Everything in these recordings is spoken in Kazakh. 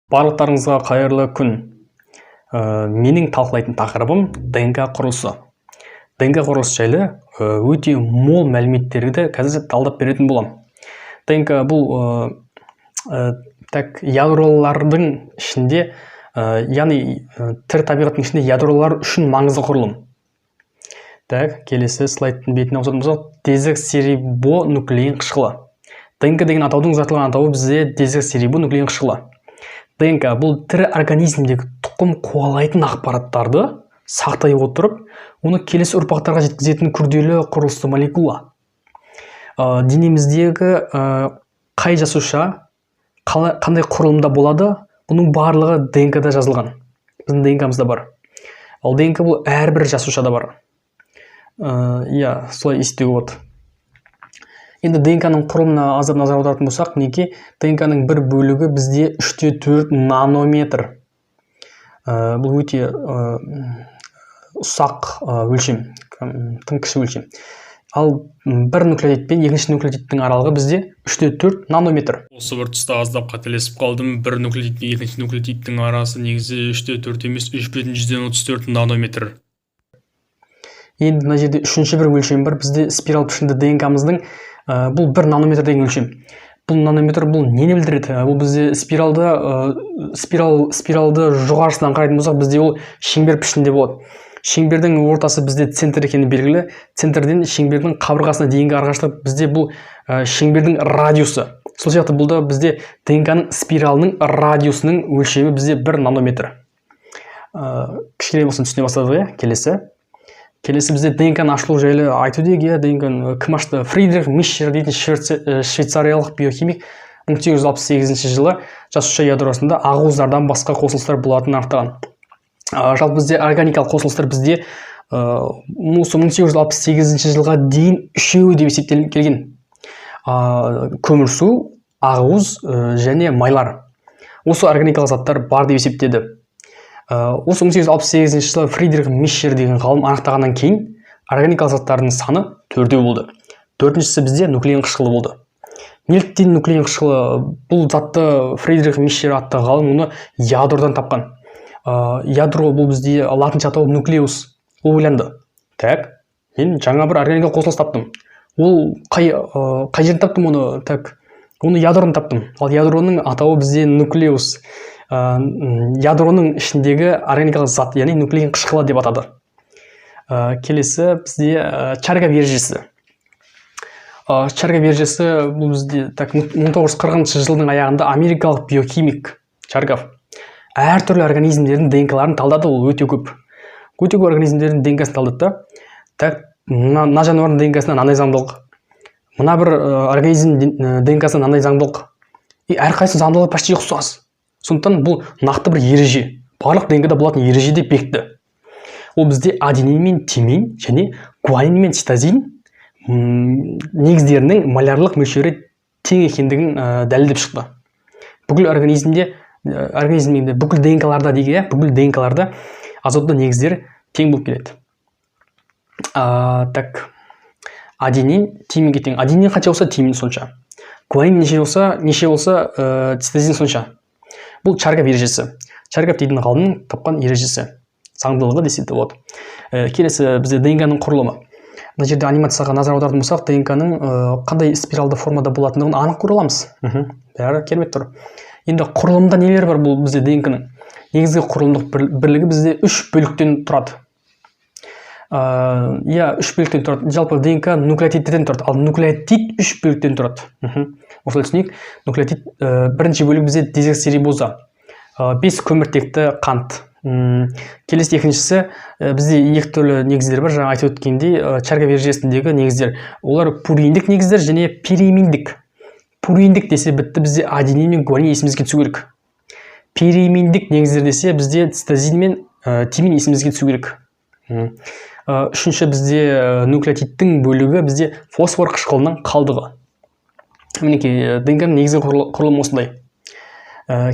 Барлықтарыңызға қайырлы күн. Менің талқылайтын тақырыбым ДНК құрылысы. ДНК құрылысы жайлы өте мол мәліметтерді қазір талдап беретін боламын. ДНК бұл ядролардың ішінде, яғни тірі табиғаттың ішінде ядролар үшін маңызды құрылым. Келесі слайдтың бетіне ауысатын болсақ, дезоксирибонуклеин қышқылы. ДНК деген атаудың ұзартылған атауы бізде дезоксирибонуклеин қышқылы. ДНК бұл тірі организмдегі тұқым қуалайтын ақпараттарды сақтай отырып, оны келесі ұрпақтарға жеткізетін күрделі құрылысты молекула. Денеміздегі қай жасуша қандай құрылымда болады, бұның барлығы ДНК-да жазылған. Біздің ДНК-мызда бар. Ал ДНК бұл әрбір жасушада бар. Солай естеуге болады. Енді ДНК-ның құрылымына аздап назар аударатын болсақ, мінекей ДНК-ның бір бөлігі бізде 3-4 нанометр. Бұл өте ұсақ өлшем, тым кіші өлшем. Ал бір нуклеотид пен екінші нуклеотидтің аралығы бізде 3-4 нанометр. Осы бір тұста аздап қателесіп қалдым. Бір нуклеотид пен екінші нуклеотидтің арасы негізі 3-4 емес, 3,34 нанометр. Енді мына жерде үшінші бір өлшем бар. Бізде спираль пішінді ДНК-мыздың бұл 1 нанометр деген өлшем. Бұл нанометр бұл нені білдіреді? Бұл бізде спиралды жоғарысынан қарайтын болсақ, бізде ол шеңбер пішінде болады. Шеңбердің ортасы бізде центр екені белгілі. Центрден шеңбердің қабырғасына дейінгі арақашықтық бізде бұл шеңбердің радиусы. Сол сияқты бұл да бізде ДНК-ның спиралының радиусының өлшемі бізде 1 нанометр. Кішкене болсын түсіне бастадық. Келесі бізде ДНК-ның ашылу жайлы айту дейік. ДНК-ны кім ашты? Фридрих Мишер дейтін швейцариялық биохимик 1968 жылы жасуша ядросында ақуыздардан басқа қосылыстар болатынын анықтаған. Жалпы бізде органикалық қосылыстар бізде 1968 жылға дейін үшеуі деп есептеліп келген. Көмірсу, ақуыз және майлар. Осы органикалық заттар бар деп есептеді. Осы 1968 жылы Фридрих Мишер деген ғалым анықтағаннан кейін органикалық заттардың саны 4 болды. Төртіншісі бізде нуклеин қышқылы болды. Неліктен нуклеин қышқылы? Бұл затты Фридрих Мишер атты ғалым оны ядродан тапқан. Ядро бұл бізде латынша атауы нуклеус. Ол ойланды. Мен жаңа бір органикалық қосылыс таптым. Ол қай жерден таптым оны? Оны ядродан таптым. Ал ядроның атауы бізде нуклеус. Ядроның ішіндегі органикалық зат, яғни нуклеин қышқылы деп атады. Келесі бізде Чаргав ережесі. Чаргав ережесі бұл бізде 1940 жылдың аяғында америкалық биохимик Чаргав әртүрлі организмдердің ДНК-ларын талдады. Ол өте көп. Өте көп организмдердің ДНК-сын талдады. Мына жануардың ДНК-сына мынандай заңдылық. Мына бір организм ДНК-сына мынандай заңдылық. Әрқайсы заңдылығы почти ұқсас. Сондықтан бұл нақты бір ереже. Барлық ДНК-да болатын ереже деп бекітті. Ол бізде аденин мен тимин және гуанин мен цитозин негіздерінің молярлық мөлшері тең екендігін дәлелдеп шықты. Бүкіл организмде бүкіл ДНК-ларда азотты негіздер тең болып келеді. Аденин тиминге тең. Аденин қанша болса тимин сонша. Гуанин неше болса цитозин сонша. Бұл Чаргав ережесі. Чаргав дейтін ғалымның тапқан ережесі. Заңдылығы деседі болады. Келесі бізде ДНК-ның құрылымы. Мына жерде анимацияға назар аударатын болсақ, ДНК-ның қандай спиралды формада болатындығын анық көре аламыз. Бәрі керемет тұр. Енді құрылымда нелер бар бұл бізде ДНК-ның? Негізгі құрылымдық бірлігі бізде 3 бөліктен тұрады. 3 бөліктен тұрады. Жалпы ДНК нуклеотидтен тұрады. Ал нуклеотид 3 бөліктен тұрады. Осылай түсінейік. Нуклеотид бірінші бөлік бізде дезоксирибоза. 5 көміртекті қант. Келесі екіншісі бізде екі түрлі негіздер бар. Жаңа айтып өткендей, Чаргав ережесіндегі негіздер. Олар пуриндік негіздер және периминдік. Пуриндік десе бітті, бізде аденин мен гуанин есімізге түсу керек. Периминдік негіздер десе бізде цитозин мен тимин есімізге түсу керек. Үшінші бізде нуклеотидтің бөлігі бізде фосфор қышқылының қалдығы. Мінекей ДНК-ның негізгі құрылымы осындай.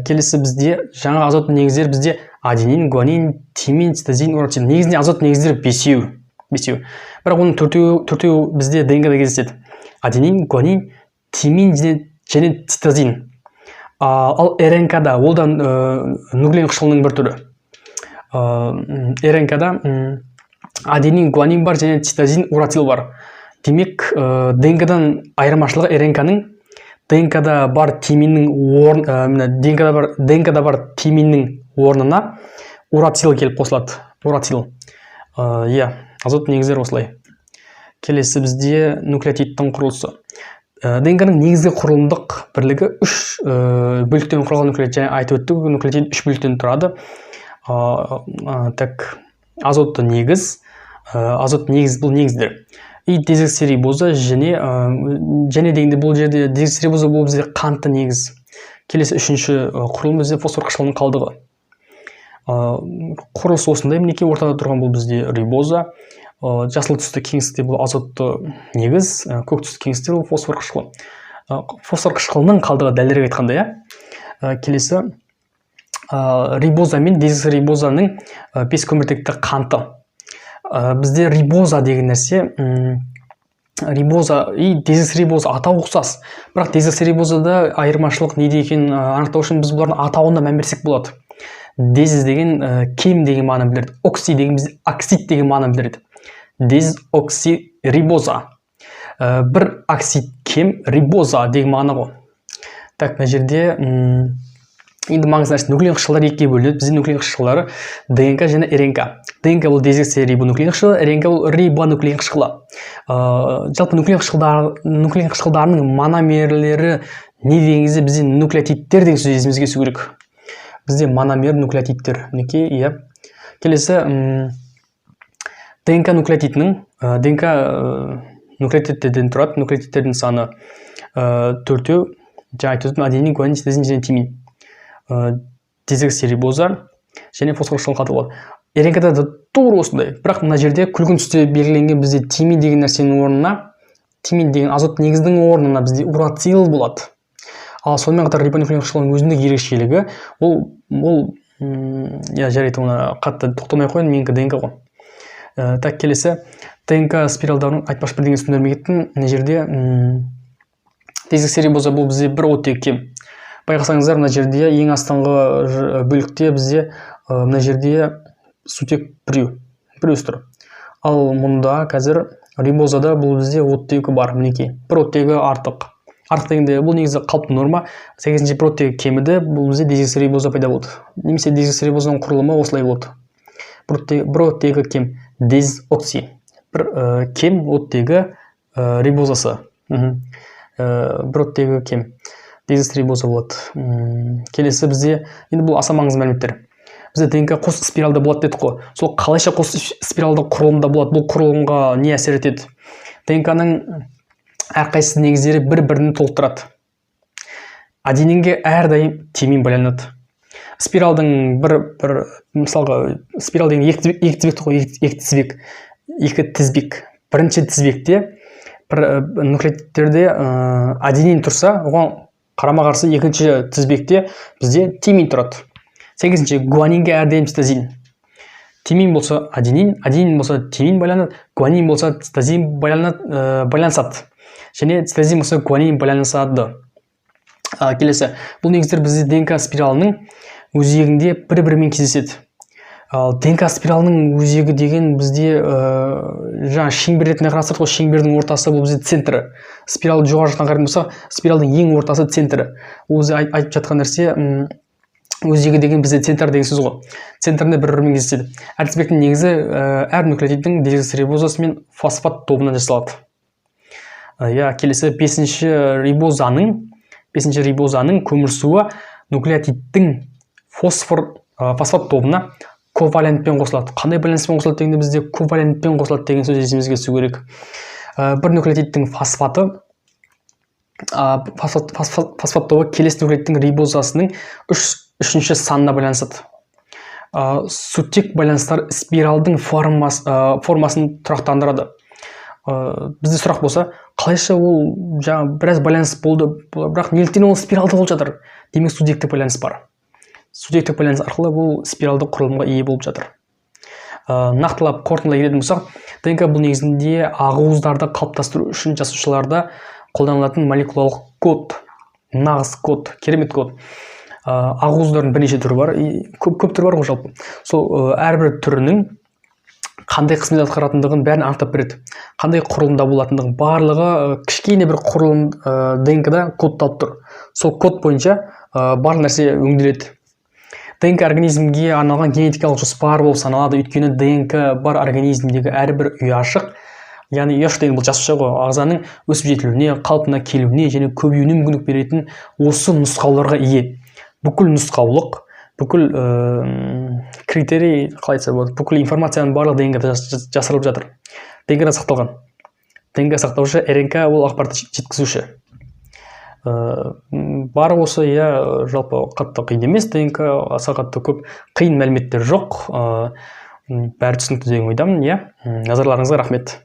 Келесі бізде жаңа азот негіздер бізде аденин, гуанин, тимин, цитозин, урацин. Негізінде азот негіздер 5. Бірақ оның төртеуі бізде ДНК-да кездеседі. Аденин, гуанин, тимин және цитозин. Ал РНК-да ол да нуклеин қышқылының бір түрі. РНК-да аденин, гуанин бар және цитозин, урацил бар. Демек, ДНК-дан айырмашылығы РНК-ның ДНК-да бар тиминнің орнына урацил келіп қосылады. Урацил. Азот негіздері осылай. Келесі бізде нуклеотидтің құрылысы. ДНК-ның негізгі құрылымдық бірлігі 3 бөліктен құралған нуклеотид. Және айтып өттік, нуклеотид 3 бөліктен тұрады. Азотты негіз, бұл негіздер. И дезоксирибоза және дегенде бұл жерде дезоксирибоза бұл бізде қанты негіз. Келесі үшінші құрылым бізде фосфор қышқылының қалдығы. Құрылысы осындай, мінекей ортада тұрған бұл бізде рибоза, жасыл түсті кеңістікте бұл азотты негіз, көк түсті кеңістікте бұл фосфор қышқылы. Фосфор қышқылының қалдығы дәлірек айтқанда, келесі рибоза мен дезоксирибозаның 5 көміртекті қанты. Бізде рибоза деген нәрсе, рибоза и дезоксирибоза атауы ұқсас. Бірақ дезоксирибозада айырмашылық неде екенін анықтау үшін біз бұлардың атауына мән берсек болады. Дезис деген кем деген мағынаны білдіреді. Окси деген бізде оксид деген мағынаны білдіреді. Дезоксирибоза. Бір оксид кем, рибоза деген мағына ғой. Мына жерде енді маңызды нәрсе нуклеин қышқылдары екіге бөлінеді. Бізде нуклеин қышқылдары ДНК және РНК. ДНК бұл дезоксирибонуклеин қышқылы, РНК бұл рибонуклеин қышқылы. Жалпы нуклеин қышқылдарының мономерлері не деген кезде бізде нуклеотидтер деген сөз есімізге түсу керек. Бізде мономер нуклеотидтер. Келесі ДНК нуклеотидінің, ДНК нуклеотидтерден тұрады. Нуклеотидтердің саны 4-еу. Жаңа айтып аденин, гуанин, цитозин және тимин. Дезоксирибоза және фосфор қышқылы қалдығы болады. РНК-да да тура осындай. Бірақ мына жерде күлгін түсте белгіленген бізде тимин деген нәрсенің орнына, тимин деген азот негіздің орнына бізде урацил болады. Ал сонымен қатар рибонуклеин қышқылының өзіндік ерекшелігі, жарайды, оны қатты тоқтамай қойын, менікі ДНК ғой. Келесі ДНК спиралдарының айтпаш бірдеңе түсіндірмей кеттім. Мына жерде дезоксирибоза бұл бізде бір оттегі кем. Байқасаңыздар, мына жерде ең астыңғы бөлікте бізде мына жерде сутек біреу тұр. Ал мұнда қазір рибозада бұл бізде оттегі бар, мінекей. Бір оттегі артық. Артық дегенде бұл негізі қалыпты норма. Сәйкесінше бір оттегі кеміді, бұл бізде дезоксирибоза пайда болды. Немесе дезоксирибозаның құрылымы осылай болды. Бір оттегі кем, дезокси. Бір кем оттегі рибозасы. Бір оттегі кем. Дезоксирибоза болады. Келесі бізде, енді бұл аса маңызды мәліметтер. Бізде ДНК қос спиралда болады дедік қой. Сол қалайша қос спиралда құрылымда болады? Бұл құрылымға не әсер етеді? ДНК-ның әрқайсысы негіздері бір-бірін толықтырады. Аденинге әрдайым тимин байланады. Спиралдың мысалға, спирал деген екі тізбек. Бірінші тізбекте нуклеотидтерде аденин тұрса, оған қарама-қарсы екінші тізбекте бізде тимин тұрады. Сәйкесінше гуанинге әрдайым цитозин. Тимин болса аденин, аденин болса тимин байланады, гуанин болса цитозин байланысады. Және цитозин болса гуанин байланысады. Келесі, бұл негіздер бізде ДНК спиралының өзегінде бір-бірімен кездеседі. ДНК спиралының өзегі деген бізде жаңа шеңбер ретінде қарастырдық қой, шеңбердің ортасы бұл бізде центрі. Спирал жоғары жақтан қарайтын болса, спиралдың ең ортасы центрі. Ол бізде айтып жатқан нәрсе, өзегі деген бізде центр деген сөз ғой. Центрінде бір-бірімен кездеседі. Әр тізбектің негізі әр нуклеотидтің дезоксирибозасы мен фосфат тобынан жасалады. Келесі 5-ші рибозаның көмірсуы нуклеотидтің фосфат тобына ковалентпен қосылады. Қандай байланыспен қосылады дегенде бізде ковалентпен қосылады деген сөз есімізге түсу керек. Бір нуклеотидтің фосфат тобы келесі нуклеотидтің рибозасының үшінші санына байланысады. Сутек байланыстар спиралдың формасын тұрақтандырады. Бізде сұрақ болса, қалайша ол біраз байланыс болды, бірақ неліктен ол спиралды болып жатыр? Демек, сутектік байланыс бар. Сутектік байланыс арқылы бұл спиралды құрылымға ие болып жатыр. Нақтылап қорытындылай келетін болсақ, ДНК бұл негізінде ақуыздарды қалыптастыру үшін жасушаларда қолданылатын молекулалық код. нағыз код, керемет код. Ақуыздардың бірнеше түрі бар, көп түрі бар ғой жалпы. Сол әрбір түрінің қандай қызмет атқаратындығын бәрін анықтап береді. Қандай құрылымда болатындығын барлығы кішкене бір құрылым ДНК-да кодталып тұр. Сол код бойынша барлық нәрсе өңделеді. ДНК организмге арналған генетикалық жоспар болып саналады, өйткені ДНК бар организмдегі әрбір ұяшық, яғни ұяшық деген бұл жасуша ғой, ағзаның өсіп жетілуіне, қалпына келуіне және көбеюіне мүмкіндік беретін осы нұсқауларға ие. Бүкіл нұсқаулық, бүкіл критерий, қалай айтса болады, бүкіл информацияның барлығы ДНК-да жасырылып жатыр. ДНК-да сақталған. ДНК сақтаушы, РНК ол ақпаратты жеткізуші. Бар осы, жалпы қатты қиын емес, ДНК аса қатты көп қиын мәліметтер жоқ. Бәрі түсінікті деген ойдамын, назарларыңызға рахмет.